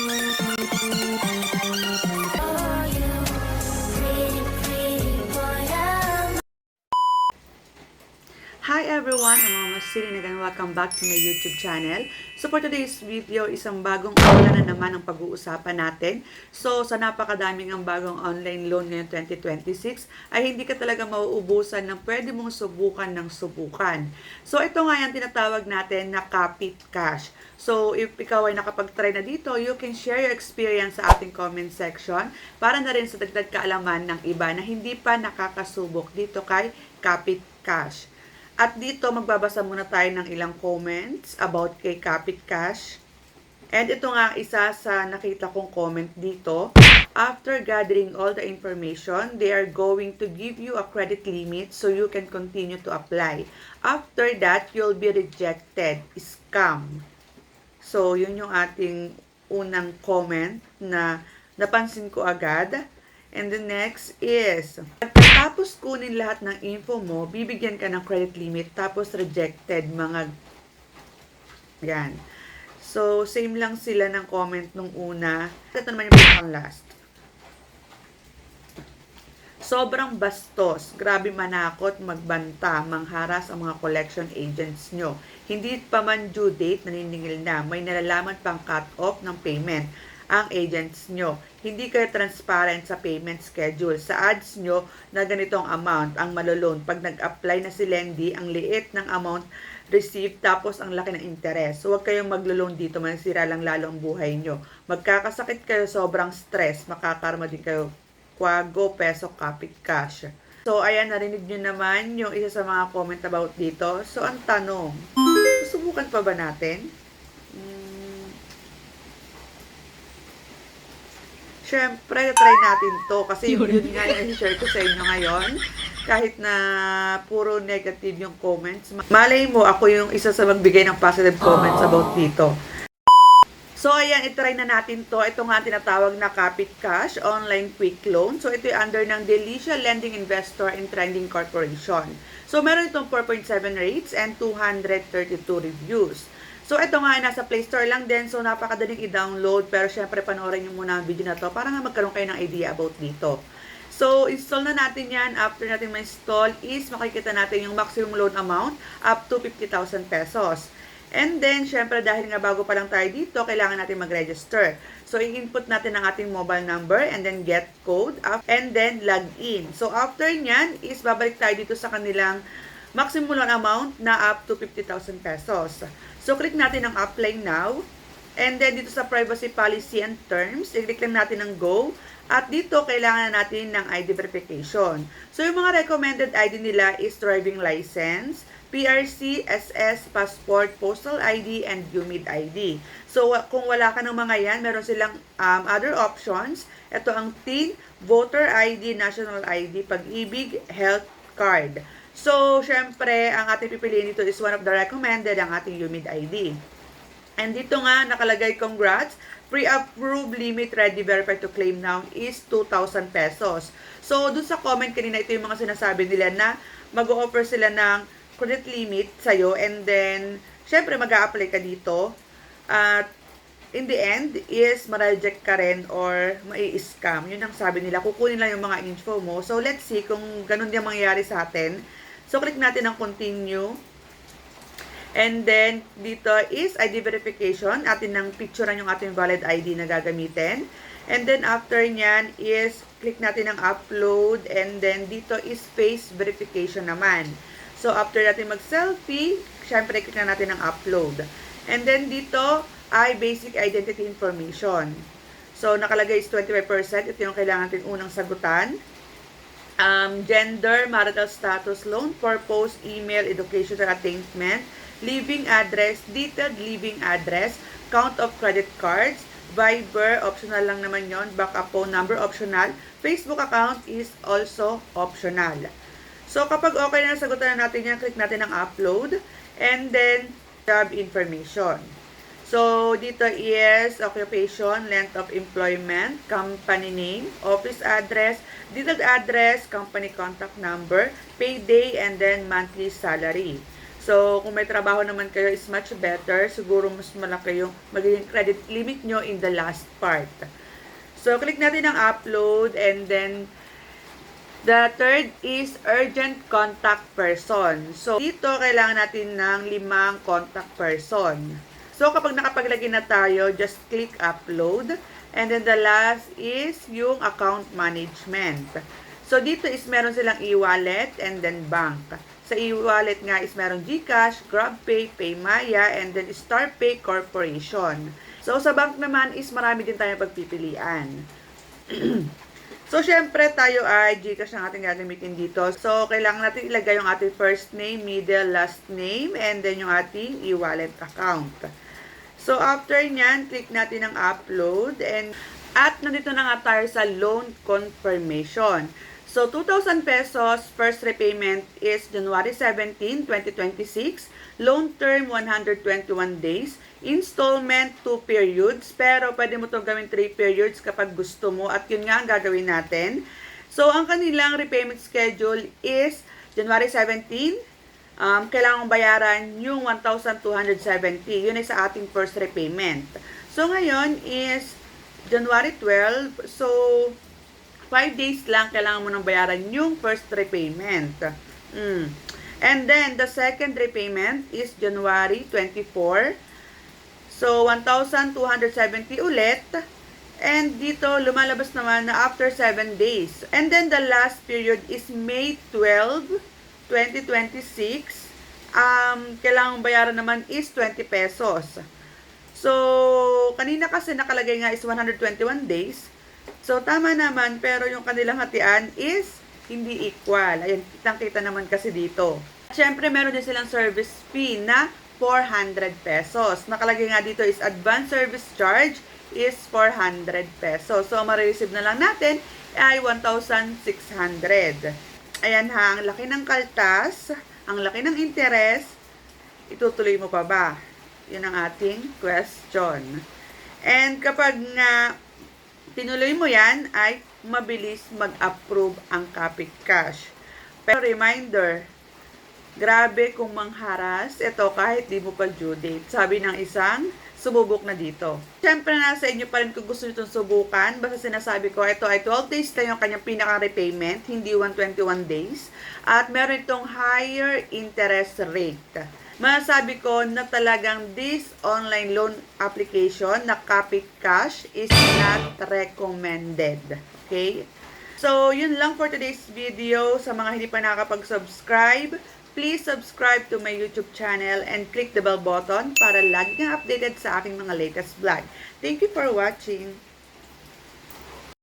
Hi everyone, I'm Mama Siling and welcome back to my YouTube channel. So for today's video, isang bagong aula na naman ang pag-uusapan natin. So sa napakadaming ang bagong online loan ngayon 2026, ay hindi ka talaga mauubusan ng pwede mong subukan ng subukan. So ito nga yung tinatawag natin na Kapit Cash. So if ikaw ay nakapag-try na dito, you can share your experience sa ating comment section para na rin sa dagdag kaalaman ng iba na hindi pa nakakasubok dito kay Kapit Cash. At dito, magbabasa muna tayo ng ilang comments about kay Kapit Cash. And ito nga isa sa nakita kong comment dito. After gathering all the information, they are going to give you a credit limit so you can continue to apply. After that, you'll be rejected. Scam. So, yun yung ating unang comment na napansin ko agad. And the next is, pagkatapos kunin lahat ng info mo, bibigyan ka ng credit limit, tapos rejected, mga yan. So, same lang sila ng comment nung una. Ito naman yung pang last. Sobrang bastos, grabe manakot, magbanta, mangharas ang mga collection agents nyo. Hindi pa man due date, naniningil na, may nalalaman pang cut-off ng payment ang agents nyo. Hindi kayo transparent sa payment schedule. Sa ads nyo na ganitong amount ang maloloan. Pag nag-apply na si Lendy, ang liit ng amount received tapos ang laki ng interest. So, huwag kayong maglo-loan dito. Masira lang lalo ang buhay nyo. Magkakasakit kayo, sobrang stress. Makakarma din kayo. Kwago, peso, Kapit Cash. So, ayan, narinig nyo naman yung isa sa mga comment about dito. So, ang tanong, susubukan pa ba natin? Siyempre, try natin to kasi yun nga yung share ko sa inyo ngayon. Kahit na puro negative yung comments. Malay mo, ako yung isa sa magbigay ng positive comments about dito. So, ayan, itry na natin to. Ito nga tinatawag na Kapit Cash Online Quick Loan. So, ito yung under ng Delicia Lending Investor and Trending Corporation. So, meron itong 4.7 rates and 232 reviews. So, ito nga ay nasa Play Store lang din. So, napakadaling i-download. Pero, syempre, panoorin nyo muna ang video na to para nga magkaroon kayo ng idea about dito. So, install na natin yan. After natin ma-install is makikita natin yung maximum loan amount up to 50,000 pesos. And then, syempre, dahil nga bago pa lang tayo dito, kailangan natin mag-register. So, i-input natin ang ating mobile number and then get code and then log in. So, after nyan is babalik tayo dito sa kanilang maximum loan amount na up to 50,000 pesos. So, click natin ang Apply Now. And then, dito sa Privacy Policy and Terms, i-click lang natin ang Go. At dito, kailangan natin ng ID verification. So, yung mga recommended ID nila is driving license, PRC, SS, passport, postal ID, and UMID ID. So, kung wala ka ng mga yan, meron silang other options. Ito ang TIN, Voter ID, National ID, Pag-ibig, Health Card. So, syempre, ang ating pipiliin dito is one of the recommended, ang ating UMID ID. And dito nga, nakalagay, congrats, pre-approved limit ready verified to claim now is 2,000 pesos. So, dun sa comment kanina, ito yung mga sinasabi nila na mag-o-offer sila ng credit limit sa'yo and then, syempre, mag-a-apply ka dito. At in the end is ma-reject ka rin or mai-scam. Yun ang sabi nila. Kukunin lang yung mga info mo. So, let's see kung ganun yung mangyayari sa atin. So, click natin ang continue. And then, dito is ID verification. Atin nang picturean yung ating valid ID na gagamitin. And then, after nyan is click natin ang upload. And then, dito is face verification naman. So, after natin mag-selfie, syempre, click na natin ang upload. And then, dito ay basic identity information. So, nakalagay is 25%. Ito yung kailangan natin unang sagutan. Gender, marital status, loan purpose, email, educational attainment, living address, detailed living address, count of credit cards, Viber, optional lang naman yon, backup phone number, optional, Facebook account is also optional. So, kapag okay na sagutan na natin yan, click natin ang upload, and then, job information. So, dito is occupation, length of employment, company name, office address, detailed address, company contact number, payday, and then monthly salary. So, kung may trabaho naman kayo is much better. Siguro mas malaki yung magiging credit limit nyo in the last part. So, click natin ang upload and then the third is urgent contact person. So, dito kailangan natin ng 5 contact person. So, kapag nakapaglagay na tayo, just click upload. And then the last is yung account management. So, dito is meron silang e-wallet and then bank. Sa e-wallet nga is meron GCash, GrabPay, PayMaya, and then StarPay Corporation. So, sa bank naman is marami din tayong pagpipilian. So, syempre tayo ay GCash ang ating gagamitin dito. So, kailangan natin ilagay yung ating first name, middle, last name, and then yung ating e-wallet account. So, after nyan, click natin ang upload. At nandito na nga tayo sa loan confirmation. So, 2,000 pesos first repayment is January 17, 2026. Loan term, 121 days. Installment, 2 periods. Pero, pwede mo itong gawin 3 periods kapag gusto mo. At yun nga ang gagawin natin. So, ang kanilang repayment schedule is January 17, kailangan bayaran yung 1,270. Yun ay sa ating first repayment. So, ngayon is January 12. So, 5 days lang kailangan mo nang bayaran yung first repayment. And then, the second repayment is January 24. So, 1,270 ulit. And dito, lumalabas naman na after 7 days. And then, the last period is May 12, 2026, kailangang bayaran naman is 20 pesos. So, kanina kasi nakalagay nga is 121 days. So, tama naman, pero yung kanilang hatian is hindi equal. Ayan, kitang-kita naman kasi dito. Siyempre, meron din silang service fee na 400 pesos. Nakalagay nga dito is advance service charge is 400 pesos. So, ma-receive na lang natin ay 1,600. Ayan ha, ang laki ng kaltas, ang laki ng interest, itutuloy mo pa ba? Yun ang ating question. And kapag nga tinuloy mo yan, ay mabilis mag-approve ang Kapit Cash. Pero reminder, grabe kung mangharas, ito kahit di mo pa due date. Sabi ng isang sumubok na dito. Siyempre, nasa inyo pa rin kung gusto nyo itong subukan. Basta sinasabi ko, ito ay 12 days lang yung kanyang pinaka-repayment, hindi 121 days. At meron itong higher interest rate. Masasabi ko na talagang this online loan application na Kapit Cash is not recommended. Okay? So, yun lang for today's video. Sa mga hindi pa nakakapag-subscribe, please subscribe to my YouTube channel and click the bell button para lagi kang updated sa aking mga latest vlog. Thank you for watching!